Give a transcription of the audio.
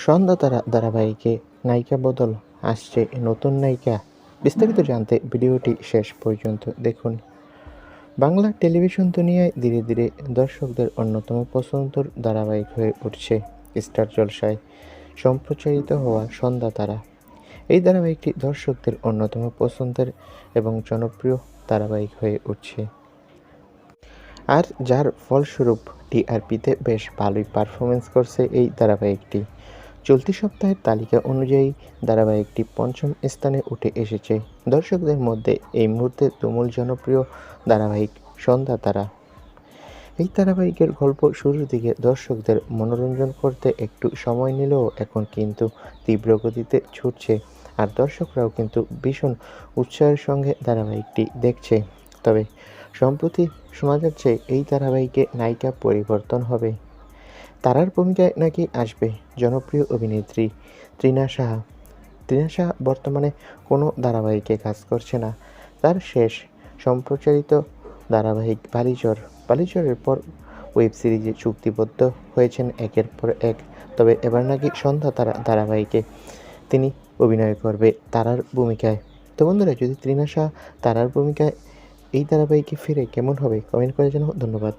সন্ধ্যা তারা ধারাবাহিকে নায়িকা বদল, আসছে নতুন নায়িকা। বিস্তারিত জানতে ভিডিওটি শেষ পর্যন্ত দেখুন। বাংলা টেলিভিশন দুনিয়ায় ধীরে ধীরে দর্শকদের অন্যতম পছন্দের ধারাবাহিক হয়ে উঠছে স্টার জলসায় সম্প্রচারিত হওয়া সন্ধ্যা তারা। এই ধারাবাহিকটি দর্শকদের অন্যতম পছন্দের এবং জনপ্রিয় ধারাবাহিক হয়ে উঠছে, আর যার ফলস্বরূপ টিআরপিতে বেশ ভালোই পারফরমেন্স করছে এই ধারাবাহিকটি। চলতি সপ্তাহের তালিকা অনুযায়ী ধারাবাহিকটি পঞ্চম স্থানে উঠে এসেছে। দর্শকদের মধ্যে এই মুহূর্তে তুমুল জনপ্রিয় ধারাবাহিক সন্ধ্যা তারা। এই ধারাবাহিকের গল্প শুরুর দিকে দর্শকদের মনোরঞ্জন করতে একটু সময় নিলেও এখন কিন্তু তীব্র গতিতে ছুটছে, আর দর্শকরাও কিন্তু ভীষণ উৎসাহের সঙ্গে ধারাবাহিকটি দেখছে। তবে সম্প্রতি শোনা যাচ্ছে এই ধারাবাহিকে নায়িকা পরিবর্তন হবে। তারার ভূমিকায় নাকি আসবে জনপ্রিয় অভিনেত্রী তৃণা সাহা। তৃণা সাহা বর্তমানে কোনো ধারাবাহিকে কাজ করছে না। তার শেষ সম্প্রচারিত ধারাবাহিক বালিচরের পর ওয়েব সিরিজে চুক্তিবদ্ধ হয়েছেন একের পর এক। তবে এবার নাকি সন্ধ্যা তারা ধারাবাহিকে তিনি অভিনয় করবে তারার ভূমিকায়। তো বন্ধুরা, যদি তৃণা সাহা তারার ভূমিকায় এই ধারাবাহিকে ফিরে কেমন হবে কমেন্ট করে জানাও। ধন্যবাদ।